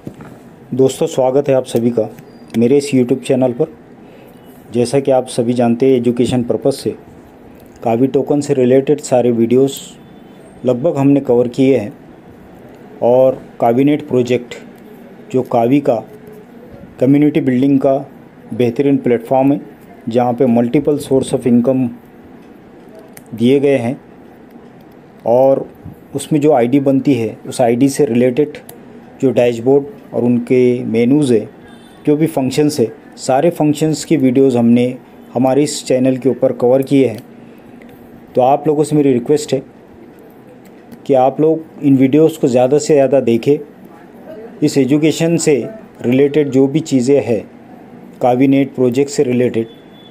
दोस्तों, स्वागत है आप सभी का मेरे इस YouTube चैनल पर। जैसा कि आप सभी जानते हैं, एजुकेशन पर्पस से कावी टोकन से रिलेटेड सारे वीडियोस लगभग हमने कवर किए हैं। और कावीनेट प्रोजेक्ट जो कावी का कम्युनिटी बिल्डिंग का बेहतरीन प्लेटफॉर्म है, जहाँ पे मल्टीपल सोर्स ऑफ इनकम दिए गए हैं और उसमें जो आईडी बनती है उस आईडी से रिलेटेड जो डैशबोर्ड और उनके मेनूज़ है, जो भी फंक्शंस है, सारे फंक्शंस की वीडियोस हमने हमारे इस चैनल के ऊपर कवर किए हैं। तो आप लोगों से मेरी रिक्वेस्ट है कि आप लोग इन वीडियोस को ज़्यादा से ज़्यादा देखें। इस एजुकेशन से रिलेटेड जो भी चीज़ें हैं, कावीनेट प्रोजेक्ट से रिलेटेड,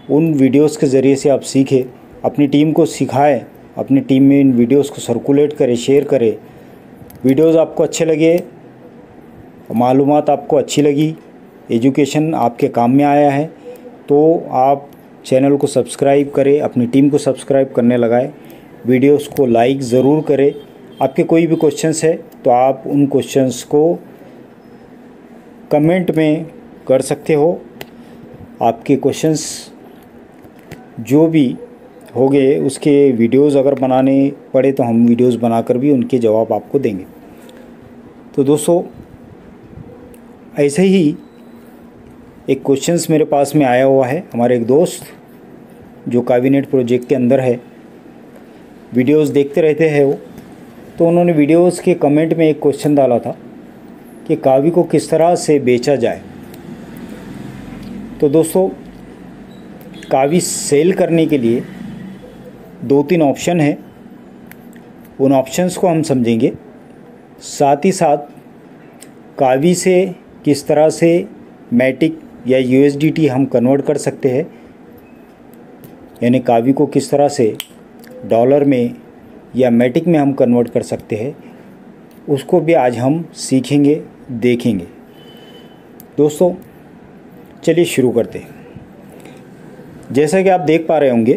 उन वीडियोस के ज़रिए से आप सीखें, अपनी टीम को सिखाएं, अपनी टीम में इन वीडियोस को सर्कुलेट करें, शेयर करें। वीडियोस आपको अच्छे लगे, मालूमात आपको अच्छी लगी, एजुकेशन आपके काम में आया है, तो आप चैनल को सब्सक्राइब करें, अपनी टीम को सब्सक्राइब करने लगाएं, वीडियोस को लाइक ज़रूर करें। आपके कोई भी क्वेश्चंस है तो आप उन क्वेश्चंस को कमेंट में कर सकते हो। आपके क्वेश्चंस जो भी होंगे उसके वीडियोस अगर बनाने पड़े तो हम वीडियोस बनाकर भी उनके जवाब आपको देंगे। तो दोस्तों, ऐसे ही एक क्वेश्चंस मेरे पास में आया हुआ है। हमारे एक दोस्त जो कावीनेट प्रोजेक्ट के अंदर है, वीडियोस देखते रहते हैं वो, तो उन्होंने वीडियोस के कमेंट में एक क्वेश्चन डाला था कि कावी को किस तरह से बेचा जाए। तो दोस्तों, कावी सेल करने के लिए 2-3 ऑप्शन है, उन ऑप्शंस को हम समझेंगे। साथ ही साथ कावी से किस तरह से मैटिक या यूएसडीटी हम कन्वर्ट कर सकते हैं, यानी कावी को किस तरह से डॉलर में या मैटिक में हम कन्वर्ट कर सकते हैं, उसको भी आज हम सीखेंगे, देखेंगे। दोस्तों, चलिए शुरू करते हैं। जैसा कि आप देख पा रहे होंगे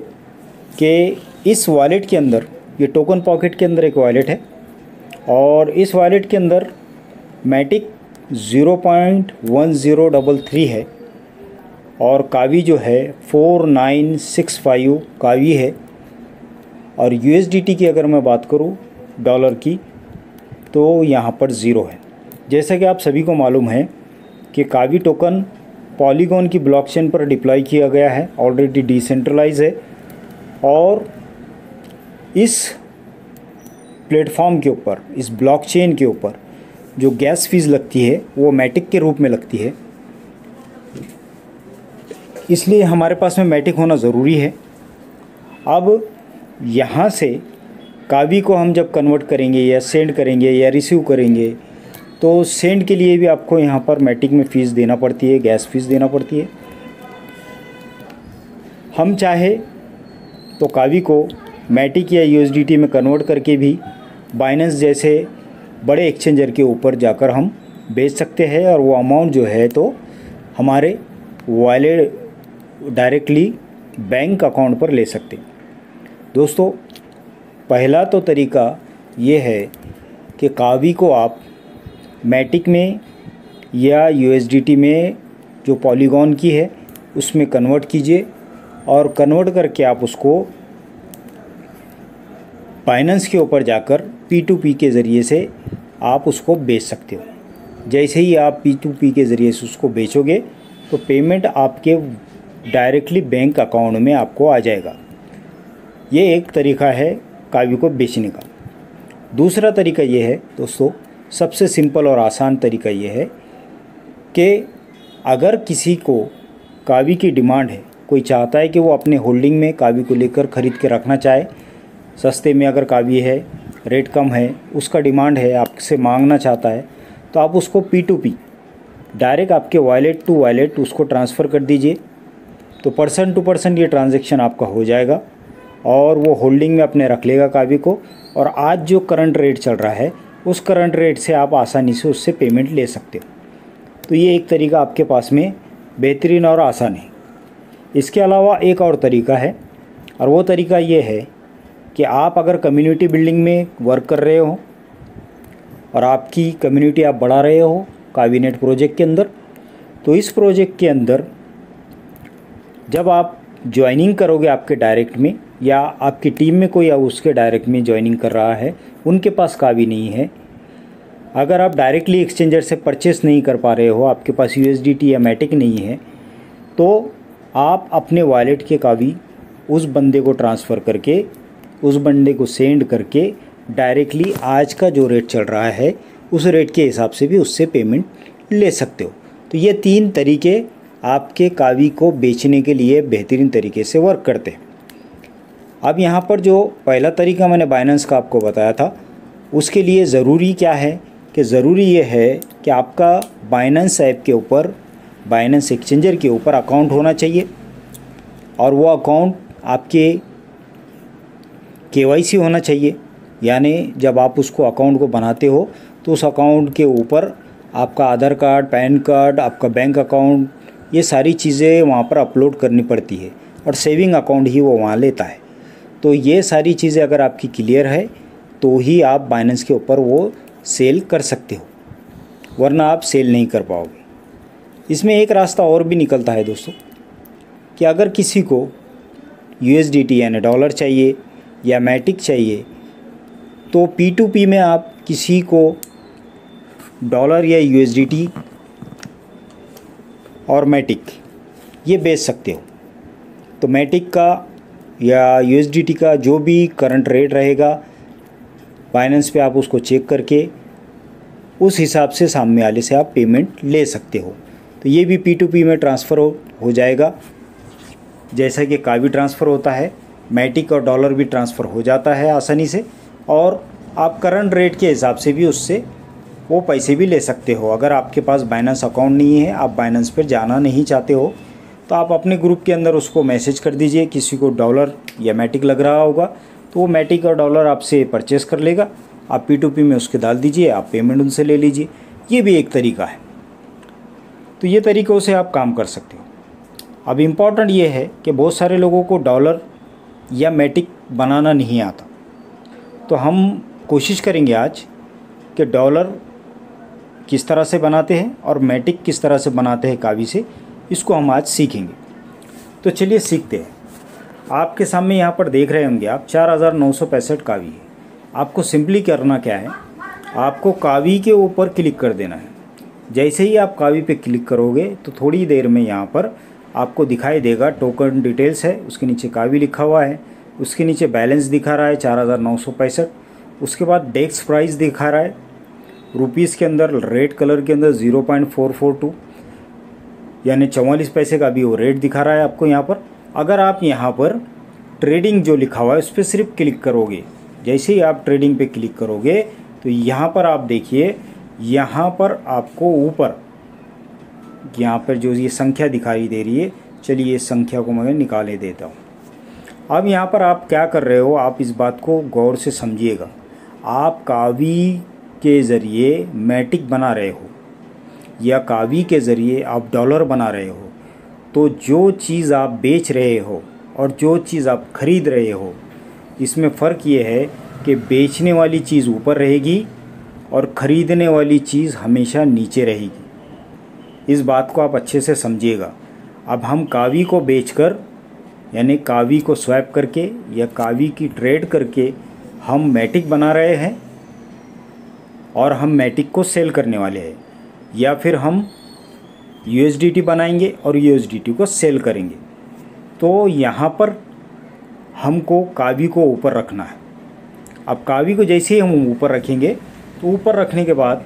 कि इस वॉलेट के अंदर, ये टोकन पॉकेट के अंदर एक वॉलेट है और इस वॉलेट के अंदर मैटिक 0.1033 है और कावी जो है 4965 कावी है। और यूएसडीटी की अगर मैं बात करूं डॉलर की, तो यहाँ पर 0 है। जैसा कि आप सभी को मालूम है कि कावी टोकन पॉलीगॉन की ब्लॉकचेन पर डिप्लॉय किया गया है, ऑलरेडी डिसेंट्रलाइज है। और इस प्लेटफॉर्म के ऊपर, इस ब्लॉकचेन के ऊपर जो गैस फीस लगती है वो मैटिक के रूप में लगती है, इसलिए हमारे पास में मैटिक होना ज़रूरी है। अब यहाँ से कावी को हम जब कन्वर्ट करेंगे या सेंड करेंगे या रिसीव करेंगे, तो सेंड के लिए भी आपको यहाँ पर मैटिक में फ़ीस देना पड़ती है, गैस फीस देना पड़ती है। हम चाहे तो कावी को मैटिक या यूएसडीटी में कन्वर्ट करके भी बाइनेंस जैसे बड़े एक्सचेंजर के ऊपर जाकर हम बेच सकते हैं और वो अमाउंट जो है तो हमारे वॉलेट डायरेक्टली बैंक अकाउंट पर ले सकते हैं। दोस्तों, पहला तो तरीका ये है कि कावी को आप मैटिक में या यूएसडीटी में जो पॉलीगॉन की है उसमें कन्वर्ट कीजिए और कन्वर्ट करके आप उसको बाइनेंस के ऊपर जाकर P2P के ज़रिए से आप उसको बेच सकते हो। जैसे ही आप P2P के ज़रिए से उसको बेचोगे तो पेमेंट आपके डायरेक्टली बैंक अकाउंट में आपको आ जाएगा। ये एक तरीका है कावी को बेचने का। दूसरा तरीका ये है दोस्तों, सबसे सिंपल और आसान तरीका ये है कि अगर किसी को कावी की डिमांड है, कोई चाहता है कि वो अपने होल्डिंग में कावी को लेकर ख़रीद के रखना चाहे, सस्ते में अगर कावी है, रेट कम है, उसका डिमांड है, आपसे मांगना चाहता है, तो आप उसको P2P डायरेक्ट आपके वॉलेट टू वॉलेट उसको ट्रांसफ़र कर दीजिए। तो पर्सन टू पर्सन ये ट्रांजैक्शन आपका हो जाएगा और वो होल्डिंग में अपने रख लेगा कावी को। और आज जो करंट रेट चल रहा है उस करंट रेट से आप आसानी से उससे पेमेंट ले सकते हो। तो ये एक तरीका आपके पास में बेहतरीन और आसान है। इसके अलावा एक और तरीका है और वो तरीका ये है कि आप अगर कम्युनिटी बिल्डिंग में वर्क कर रहे हो और आपकी कम्युनिटी आप बढ़ा रहे हो कावीनेट प्रोजेक्ट के अंदर। तो इस प्रोजेक्ट के अंदर जब आप ज्वाइनिंग करोगे आपके डायरेक्ट में, या आपकी टीम में कोई उसके डायरेक्ट में ज्वाइनिंग कर रहा है, उनके पास कावी नहीं है, अगर आप डायरेक्टली एक्सचेंजर से परचेस नहीं कर पा रहे हो, आपके पास USDT या मैटिक नहीं है, तो आप अपने वॉलेट के कावी उस बंदे को ट्रांसफ़र करके, उस बंदे को सेंड करके डायरेक्टली आज का जो रेट चल रहा है उस रेट के हिसाब से भी उससे पेमेंट ले सकते हो। तो ये 3 तरीके आपके कावी को बेचने के लिए बेहतरीन तरीके से वर्क करते हैं। अब यहाँ पर जो पहला तरीका मैंने बाइनेंस का आपको बताया था, उसके लिए ज़रूरी क्या है कि ज़रूरी ये है कि आपका बाइनेंस ऐप के ऊपर, बाइनेंस एक्सचेंजर के ऊपर अकाउंट होना चाहिए, और वो अकाउंट आपके KYC होना चाहिए। यानी जब आप उसको अकाउंट को बनाते हो तो उस अकाउंट के ऊपर आपका आधार कार्ड, पैन कार्ड, आपका बैंक अकाउंट, ये सारी चीज़ें वहाँ पर अपलोड करनी पड़ती है, और सेविंग अकाउंट ही वो वहाँ लेता है। तो ये सारी चीज़ें अगर आपकी क्लियर है तो ही आप बाइनेंस के ऊपर वो सेल कर सकते हो, वरना आप सेल नहीं कर पाओगे। इसमें एक रास्ता और भी निकलता है दोस्तों, कि अगर किसी को USDT यानी डॉलर चाहिए या मैटिक चाहिए, तो P2P में आप किसी को डॉलर या USDT और मैटिक ये बेच सकते हो। तो मैटिक का या USDT का जो भी करंट रेट रहेगा बाइनेंस पे, आप उसको चेक करके उस हिसाब से सामने वाले से आप पेमेंट ले सकते हो। तो ये भी P2P में ट्रांसफ़र हो जाएगा, जैसा कि कावी ट्रांसफ़र होता है, मैटिक और डॉलर भी ट्रांसफ़र हो जाता है आसानी से, और आप करंट रेट के हिसाब से भी उससे वो पैसे भी ले सकते हो। अगर आपके पास बाइनेंस अकाउंट नहीं है, आप बाइनेंस पर जाना नहीं चाहते हो, तो आप अपने ग्रुप के अंदर उसको मैसेज कर दीजिए। किसी को डॉलर या मैटिक लग रहा होगा तो वो मैटिक और डॉलर आपसे परचेस कर लेगा, आप P2P में उसके डाल दीजिए, आप पेमेंट उनसे ले लीजिए। ये भी एक तरीका है। तो ये तरीक़ों से आप काम कर सकते हो। अब इम्पॉर्टेंट ये है कि बहुत सारे लोगों को डॉलर या मैटिक बनाना नहीं आता, तो हम कोशिश करेंगे आज कि डॉलर किस तरह से बनाते हैं और मैटिक किस तरह से बनाते हैं कावी से, इसको हम आज सीखेंगे। तो चलिए सीखते हैं। आपके सामने यहाँ पर देख रहे होंगे आप 4965 कावी है। आपको सिंपली करना क्या है, आपको कावी के ऊपर क्लिक कर देना है। जैसे ही आप कावी पे क्लिक करोगे तो थोड़ी देर में यहाँ पर आपको दिखाई देगा टोकन डिटेल्स है, उसके नीचे कावी लिखा हुआ है, उसके नीचे बैलेंस दिखा रहा है 4965, उसके बाद डेस्क प्राइस दिखा रहा है रुपीज़ के अंदर, रेड कलर के अंदर 0.442 यानी 44 पैसे का भी वो रेट दिखा रहा है आपको यहाँ पर। अगर आप यहाँ पर ट्रेडिंग जो लिखा हुआ है उस पर सिर्फ क्लिक करोगे, जैसे ही आप ट्रेडिंग पे क्लिक करोगे तो यहाँ पर आप देखिए, यहाँ पर आपको ऊपर यहाँ पर जो ये संख्या दिखाई दे रही है, चलिए इस संख्या को मैं निकाले देता हूँ। अब यहाँ पर आप क्या कर रहे हो, आप इस बात को गौर से समझिएगा। आप कावी के ज़रिए मैटिक बना रहे हो या कावी के ज़रिए आप डॉलर बना रहे हो, तो जो चीज़ आप बेच रहे हो और जो चीज़ आप ख़रीद रहे हो, इसमें फ़र्क ये है कि बेचने वाली चीज़ ऊपर रहेगी और ख़रीदने वाली चीज़ हमेशा नीचे रहेगी। इस बात को आप अच्छे से समझिएगा। अब हम कावी को बेचकर, यानी कावी को स्वैप करके या कावी की ट्रेड करके हम मैटिक बना रहे हैं, और हम मैटिक को सेल करने वाले हैं, या फिर हम USDT बनाएंगे और USDT को सेल करेंगे। तो यहाँ पर हमको कावी को ऊपर रखना है। अब कावी को जैसे ही हम ऊपर रखेंगे तो ऊपर रखने के बाद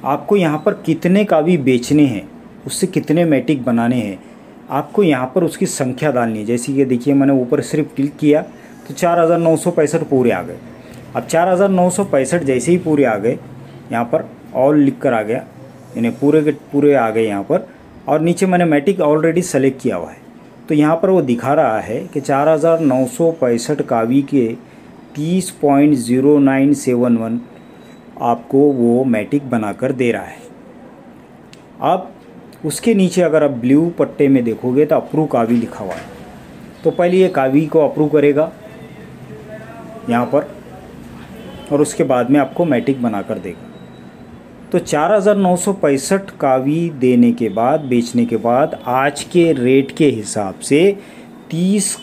आपको यहाँ पर कितने कावी बेचने हैं, उससे कितने मैटिक बनाने हैं, आपको यहाँ पर उसकी संख्या डालनी है। जैसे कि देखिए, मैंने ऊपर सिर्फ क्लिक किया तो 4965 पूरे आ गए। अब 4965 जैसे ही पूरे आ गए, यहाँ पर ऑल लिख कर आ गया, यानी पूरे के पूरे आ गए यहाँ पर, और नीचे मैंने मैटिक ऑलरेडी सेलेक्ट किया हुआ है। तो यहाँ पर वो दिखा रहा है कि 4965 कावी के 30.0971 आपको वो मैटिक बनाकर दे रहा है। अब उसके नीचे अगर आप ब्लू पट्टे में देखोगे तो अप्रूव कावी लिखा हुआ है। तो पहले ये कावी को अप्रूव करेगा यहाँ पर, और उसके बाद में आपको मैटिक बनाकर देगा। तो 4,965 कावी देने के बाद, बेचने के बाद आज के रेट के हिसाब से 30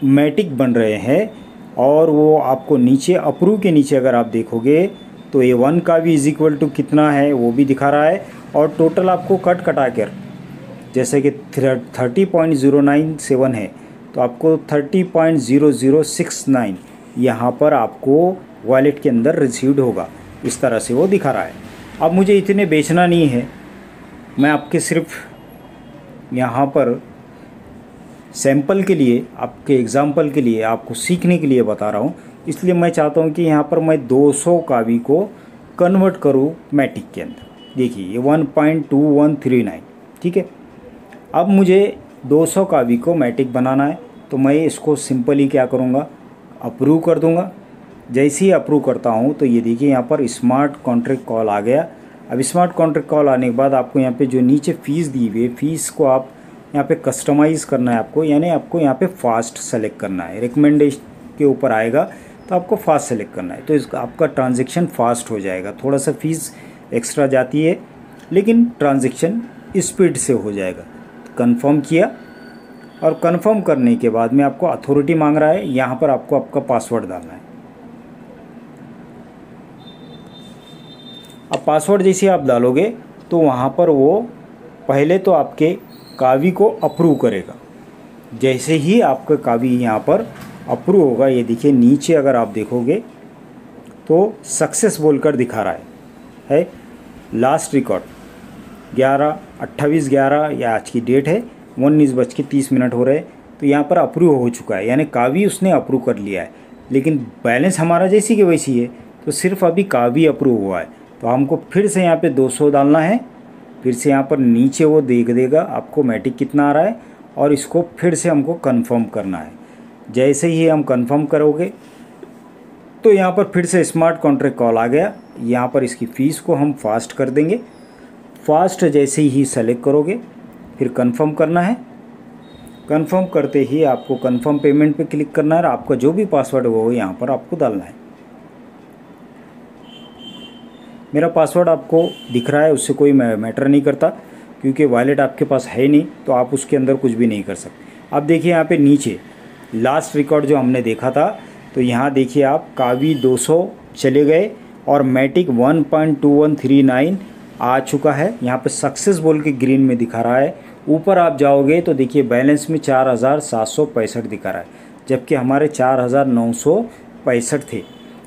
मैटिक बन रहे हैं। और वो आपको नीचे अप्रूव के नीचे अगर आप देखोगे तो ये 1 कावी इज इक्वल टू कितना है वो भी दिखा रहा है। और टोटल आपको कटा कर जैसे कि 30.097 है तो आपको 30.0069 यहाँ पर आपको वॉलेट के अंदर रिसीव्ड होगा। इस तरह से वो दिखा रहा है। अब मुझे इतने बेचना नहीं है, मैं आपके सिर्फ यहाँ पर सैंपल के लिए, आपके एग्जाम्पल के लिए, आपको सीखने के लिए बता रहा हूँ। इसलिए मैं चाहता हूँ कि यहाँ पर मैं 200 कावी को कन्वर्ट करूँ मैटिक के अंदर। देखिए ये 1.2139, ठीक है। अब मुझे 200 कावी को मैटिक बनाना है तो मैं इसको सिंपली क्या करूँगा, अप्रूव कर दूँगा। जैसे ही अप्रूव करता हूँ तो ये देखिए यहाँ पर स्मार्ट कॉन्ट्रैक्ट कॉल आ गया। अब स्मार्ट कॉन्ट्रैक्ट कॉल आने के बाद आपको यहाँ पे जो नीचे फ़ीस दी हुई है, फ़ीस को आप यहाँ पे कस्टमाइज़ करना है आपको, यानी आपको यहाँ पे फास्ट सेलेक्ट करना है। रिकमेंडेशन के ऊपर आएगा तो आपको फास्ट सेलेक्ट करना है, तो इसका आपका ट्रांजेक्शन फास्ट हो जाएगा। थोड़ा सा फ़ीस एक्स्ट्रा जाती है लेकिन ट्रांजेक्शन स्पीड से हो जाएगा। कंफर्म किया और कंफर्म करने के बाद में आपको अथॉरिटी मांग रहा है। यहाँ पर आपको आपका पासवर्ड डालना है। अब पासवर्ड जैसे आप डालोगे तो वहाँ पर वो पहले तो आपके कावी को अप्रूव करेगा। जैसे ही आपका कावी यहाँ पर अप्रूव होगा, ये देखिए नीचे अगर आप देखोगे तो सक्सेस बोलकर दिखा रहा है। लास्ट रिकॉर्ड 28/11 या आज की डेट है, 19:30 हो रहे हैं। तो यहाँ पर अप्रूव हो चुका है, यानी कावी उसने अप्रूव कर लिया है। लेकिन बैलेंस हमारा जैसी की वैसी है, तो सिर्फ अभी कावी अप्रूव हुआ है। तो हमको फिर से यहाँ पे 200 डालना है। फिर से यहाँ पर नीचे वो देख देगा आपको मैटिक कितना आ रहा है और इसको फिर से हमको कंफर्म करना है। जैसे ही हम कंफर्म करोगे तो यहाँ पर फिर से स्मार्ट कॉन्ट्रैक्ट कॉल आ गया। यहाँ पर इसकी फ़ीस को हम फास्ट कर देंगे। फास्ट जैसे ही सेलेक्ट करोगे फिर कंफर्म करना है। कंफर्म करते ही आपको कंफर्म पेमेंट पे क्लिक करना है और आपका जो भी पासवर्ड है वो यहाँ पर आपको डालना है। मेरा पासवर्ड आपको दिख रहा है, उससे कोई मैटर नहीं करता क्योंकि वॉलेट आपके पास है नहीं, तो आप उसके अंदर कुछ भी नहीं कर सकते। अब देखिए यहाँ पे नीचे लास्ट रिकॉर्ड जो हमने देखा था, तो यहाँ देखिए आप कावी 200 चले गए और मैटिक 1.2139 आ चुका है। यहाँ पे सक्सेस बोल के ग्रीन में दिखा रहा है। ऊपर आप जाओगे तो देखिए बैलेंस में 4,765 दिखा रहा है, जबकि हमारे 4,965 थे।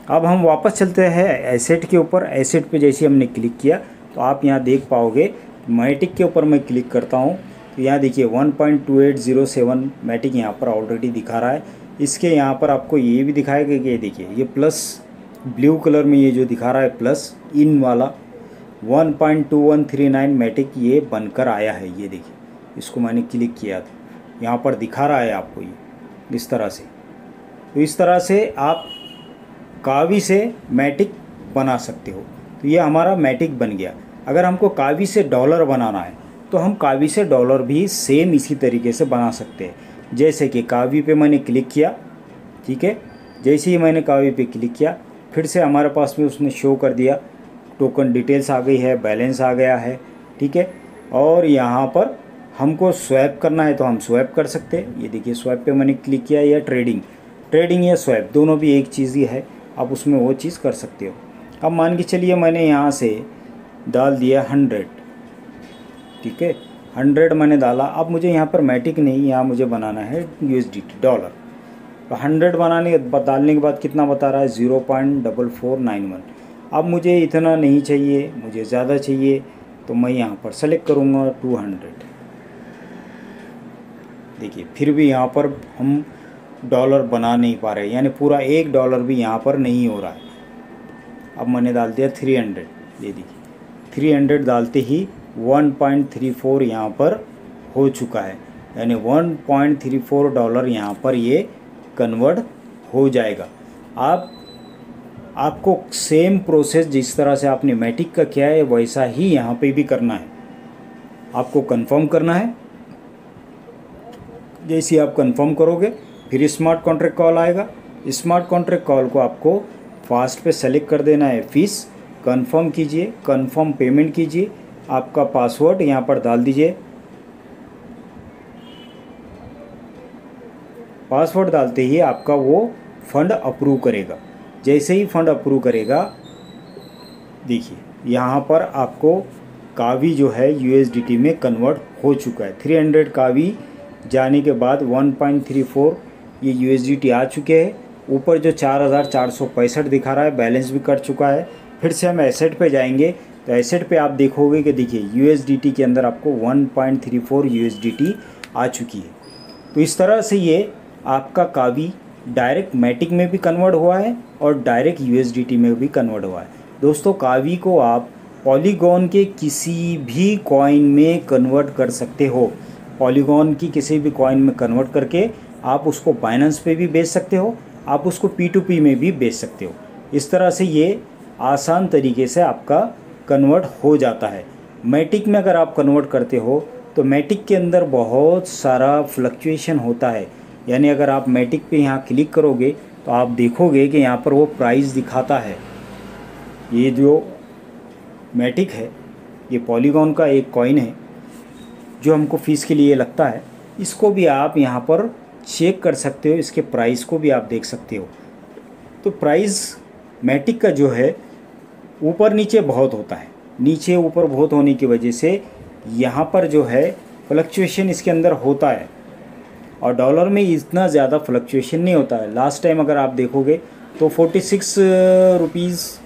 अब हम वापस चलते हैं एसेट के ऊपर। एसेट पे जैसे हमने क्लिक किया तो आप यहाँ देख पाओगे मैटिक के ऊपर मैं क्लिक करता हूँ तो यहाँ देखिए 1.2807 मैटिक यहाँ पर ऑलरेडी दिखा रहा है। इसके यहाँ पर आपको ये भी दिखाएगा कि ये देखिए ये प्लस ब्लू कलर में ये जो दिखा रहा है प्लस इन वाला 1.2139 मैटिक ये बनकर आया है। ये देखिए इसको मैंने क्लिक किया था, यहाँ पर दिखा रहा है आपको ये इस तरह से। तो इस तरह से आप कावी से मैटिक बना सकते हो। तो ये हमारा मैटिक बन गया। अगर हमको कावी से डॉलर बनाना है तो हम कावी से डॉलर भी सेम इसी तरीके से बना सकते हैं। जैसे कि कावी पे मैंने क्लिक किया, ठीक है। जैसे ही मैंने कावी पे क्लिक किया फिर से हमारे पास में उसने शो कर दिया, टोकन डिटेल्स आ गई है, बैलेंस आ गया है, ठीक है। और यहाँ पर हमको स्वैप करना है तो हम स्वैप कर सकते हैं। ये देखिए स्वैप पे मैंने क्लिक किया, या ट्रेडिंग या स्वैप दोनों भी एक चीज़ ही है, आप उसमें वो चीज़ कर सकते हो। अब मान के चलिए मैंने यहाँ से डाल दिया 100, ठीक है, 100 मैंने डाला। अब मुझे यहाँ पर मैटिक नहीं, यहाँ मुझे बनाना है USDT डॉलर। तो 100 डालने के बाद कितना बता रहा है 0.4491। अब मुझे इतना नहीं चाहिए, मुझे ज़्यादा चाहिए, तो मैं यहाँ पर सेलेक्ट करूँगा 200। देखिए फिर भी यहाँ पर हम डॉलर बना नहीं पा रहे, यानी पूरा $1 भी यहाँ पर नहीं हो रहा है। अब मैंने डाल दिया 300। ये देखिए 300 डालते ही 1.34 यहाँ पर हो चुका है, यानी $1.34 यहाँ पर ये कन्वर्ट हो जाएगा। आपको सेम प्रोसेस जिस तरह से आपने मैटिक का किया है वैसा ही यहाँ पे भी करना है। आपको कंफर्म करना है। जैसे आप कंफर्म करोगे फिर स्मार्ट कॉन्ट्रैक्ट कॉल आएगा। स्मार्ट कॉन्ट्रैक्ट कॉल को आपको फास्ट पे सेलेक्ट कर देना है फ़ीस। कंफर्म कीजिए, कंफर्म पेमेंट कीजिए, आपका पासवर्ड यहाँ पर डाल दीजिए। पासवर्ड डालते ही आपका वो फंड अप्रूव करेगा। जैसे ही फंड अप्रूव करेगा, देखिए यहाँ पर आपको कावी जो है USDT में कन्वर्ट हो चुका है। 300 कावी जाने के बाद 1.34 ये USDT आ चुके हैं। ऊपर जो 4465 दिखा रहा है बैलेंस भी कट चुका है। फिर से हम एसेट पे जाएंगे तो एसेट पे आप देखोगे कि देखिए USDT के अंदर आपको 1.34 USDT आ चुकी है। तो इस तरह से ये आपका कावी डायरेक्ट मैटिक में भी कन्वर्ट हुआ है और डायरेक्ट USDT में भी कन्वर्ट हुआ है। दोस्तों कावी को आप पॉलीगॉन के किसी भी कॉइन में कन्वर्ट कर सकते हो। पॉलीगॉन की किसी भी कॉइन में कन्वर्ट करके आप उसको बाइनेंस पे भी बेच सकते हो, आप उसको P2P में भी बेच सकते हो। इस तरह से ये आसान तरीके से आपका कन्वर्ट हो जाता है। मैटिक में अगर आप कन्वर्ट करते हो तो मैटिक के अंदर बहुत सारा फ्लक्चुएशन होता है। यानी अगर आप मैटिक पे यहाँ क्लिक करोगे तो आप देखोगे कि यहाँ पर वो प्राइस दिखाता है। ये जो मैटिक है ये पॉलीगॉन का एक कॉइन है जो हमको फ़ीस के लिए लगता है। इसको भी आप यहाँ पर चेक कर सकते हो, इसके प्राइस को भी आप देख सकते हो। तो प्राइस मैटिक का जो है ऊपर नीचे बहुत होता है। नीचे ऊपर बहुत होने की वजह से यहाँ पर जो है फ्लक्चुएशन इसके अंदर होता है और डॉलर में इतना ज़्यादा फ्लक्चुएशन नहीं होता है। लास्ट टाइम अगर आप देखोगे तो 46 रुपीज़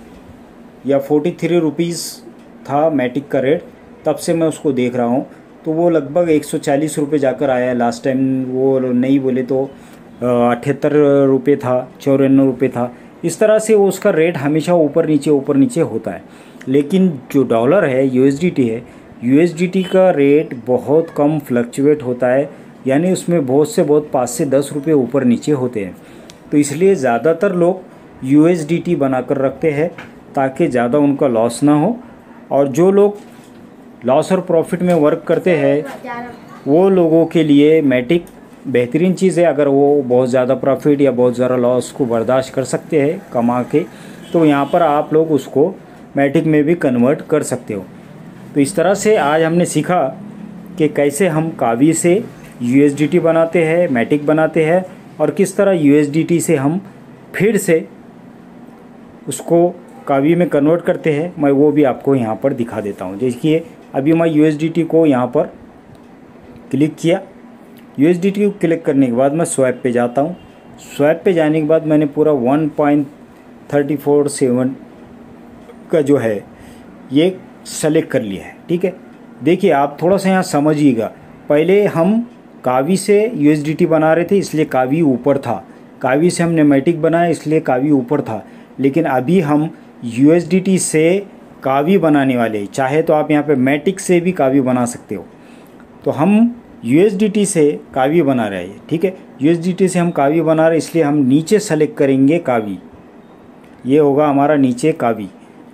या 43 रुपीज़ था मैटिक का रेट। तब से मैं उसको देख रहा हूँ तो वो लगभग 140 रुपये जाकर आया है। लास्ट टाइम वो नहीं बोले तो 78 रुपये था, 94 रुपये था। इस तरह से वो उसका रेट हमेशा ऊपर नीचे होता है। लेकिन जो डॉलर है USDT है, USDT का रेट बहुत कम फ्लक्चुएट होता है। यानी उसमें बहुत से बहुत 5 से 10 रुपये ऊपर नीचे होते हैं। तो इसलिए ज़्यादातर लोग USDT बनाकर रखते हैं ताकि ज़्यादा उनका लॉस ना हो। और जो लोग लॉस और प्रॉफिट में वर्क करते हैं वो लोगों के लिए मैटिक बेहतरीन चीज़ है। अगर वो बहुत ज़्यादा प्रॉफिट या बहुत ज़्यादा लॉस को बर्दाश्त कर सकते हैं कमा के, तो यहाँ पर आप लोग उसको मैटिक में भी कन्वर्ट कर सकते हो। तो इस तरह से आज हमने सीखा कि कैसे हम कावी से USDT बनाते हैं, मैटिक बनाते हैं और किस तरह USDT से हम फिर से उसको कावी में कन्वर्ट करते हैं। मैं वो भी आपको यहाँ पर दिखा देता हूँ। देखिए अभी मैं USDT को यहाँ पर क्लिक किया। USDT को क्लिक करने के बाद मैं स्वैप पे जाता हूँ। स्वैप पे जाने के बाद मैंने पूरा 1.347 का जो है ये सेलेक्ट कर लिया है। ठीक है, देखिए आप थोड़ा सा यहाँ समझिएगा। पहले हम कावी से USDT बना रहे थे इसलिए कावी ऊपर था, कावी से हमने मैटिक बनाया इसलिए कावी ऊपर था। लेकिन अभी हम USDT से कावी बनाने वाले, चाहे तो आप यहाँ पे मैटिक से भी कावी बना सकते हो। तो हम USDT से कावी बना रहे हैं। ठीक है, USDT से हम कावी बना रहे हैं इसलिए हम नीचे सेलेक्ट करेंगे कावी। ये होगा हमारा नीचे कावी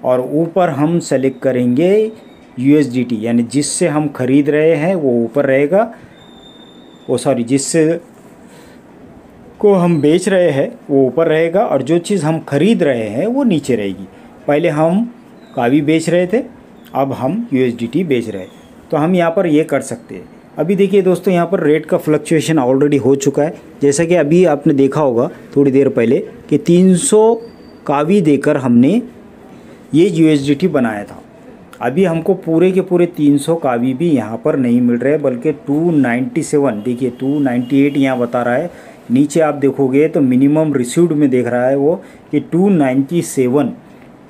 और ऊपर हम सेलेक्ट करेंगे USDT, यानी जिससे हम खरीद रहे हैं वो ऊपर रहेगा, वो सॉरी जिससे को हम बेच रहे हैं वो ऊपर रहेगा और जो चीज़ हम खरीद रहे हैं वो नीचे रहेगी। पहले हम कावी बेच रहे थे, अब हम USDT बेच रहे हैं। तो हम यहाँ पर ये कर सकते हैं। अभी देखिए दोस्तों यहाँ पर रेट का फ्लक्चुएशन ऑलरेडी हो चुका है। जैसा कि अभी आपने देखा होगा थोड़ी देर पहले कि 300 कावी देकर हमने ये USDT बनाया था। अभी हमको पूरे के पूरे 300 कावी भी यहाँ पर नहीं मिल रहे बल्कि 297, देखिए 298 यहाँ बता रहा है। नीचे आप देखोगे तो मिनिमम रिसीव्ड में देख रहा है वो कि 297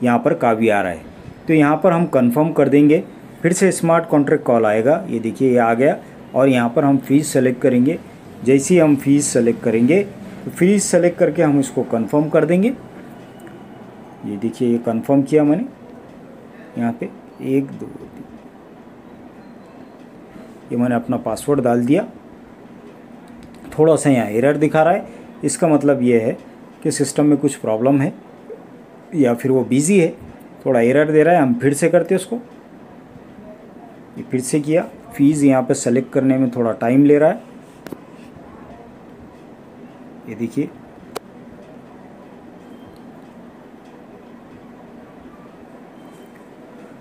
यहाँ पर कावी आ रहा है। तो यहाँ पर हम कंफर्म कर देंगे। फिर से स्मार्ट कॉन्ट्रैक्ट कॉल आएगा, ये देखिए ये आ गया और यहाँ पर हम फ़ीस सेलेक्ट करेंगे। जैसे ही हम फ़ीस सेलेक्ट करेंगे तो फ़ीस सेलेक्ट करके हम इसको कंफर्म कर देंगे। ये देखिए ये कंफर्म किया मैंने यहाँ पे 1 2 3, ये मैंने अपना पासवर्ड डाल दिया। थोड़ा सा यहाँ एरर दिखा रहा है, इसका मतलब ये है कि सिस्टम में कुछ प्रॉब्लम है या फिर वो बिज़ी है, थोड़ा एरर दे रहा है। हम फिर से करते हैं उसको, ये फिर से किया। फ़ीस यहाँ पे सेलेक्ट करने में थोड़ा टाइम ले रहा है। ये देखिए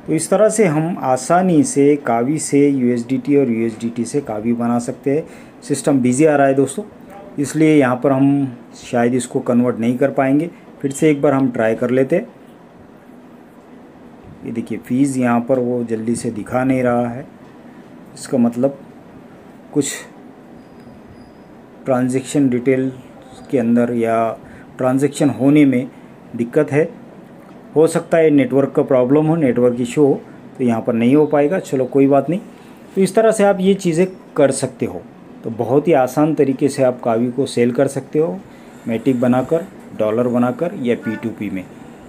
तो इस तरह से हम आसानी से कावी से USDT और USDT से कावी बना सकते हैं। सिस्टम बिजी आ रहा है दोस्तों, इसलिए यहाँ पर हम शायद इसको कन्वर्ट नहीं कर पाएंगे। फिर से एक बार हम ट्राई कर लेते हैं। ये देखिए फीस यहाँ पर वो जल्दी से दिखा नहीं रहा है, इसका मतलब कुछ ट्रांजैक्शन डिटेल के अंदर या ट्रांजैक्शन होने में दिक्कत है। हो सकता है नेटवर्क का प्रॉब्लम हो, नेटवर्क इशू हो, तो यहाँ पर नहीं हो पाएगा। चलो कोई बात नहीं। तो इस तरह से आप ये चीज़ें कर सकते हो। तो बहुत ही आसान तरीके से आप कावी को सेल कर सकते हो, मैटिक बनाकर, डॉलर बनाकर या P2P में।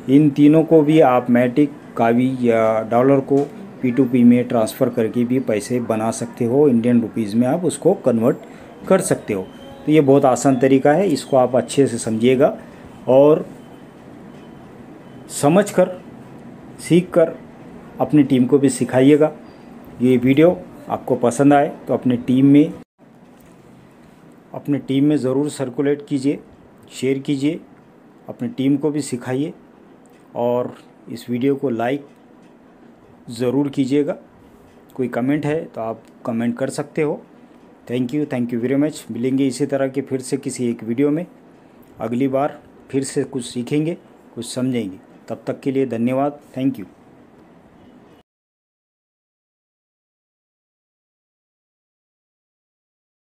इन तीनों को भी आप मैटिक, कावी या डॉलर को P2P में ट्रांसफ़र करके भी पैसे बना सकते हो। इंडियन रुपीज़ में आप उसको कन्वर्ट कर सकते हो। तो ये बहुत आसान तरीका है, इसको आप अच्छे से समझिएगा और समझकर, सीखकर अपनी टीम को भी सिखाइएगा। ये वीडियो आपको पसंद आए तो अपनी टीम में ज़रूर सर्कुलेट कीजिए, शेयर कीजिए, अपनी टीम को भी सिखाइए और इस वीडियो को लाइक ज़रूर कीजिएगा। कोई कमेंट है तो आप कमेंट कर सकते हो। Thank you very much. मिलेंगे इसी तरह के फिर से किसी एक वीडियो में। अगली बार फिर से कुछ सीखेंगे, कुछ समझेंगे। तब तक के लिए धन्यवाद। Thank you.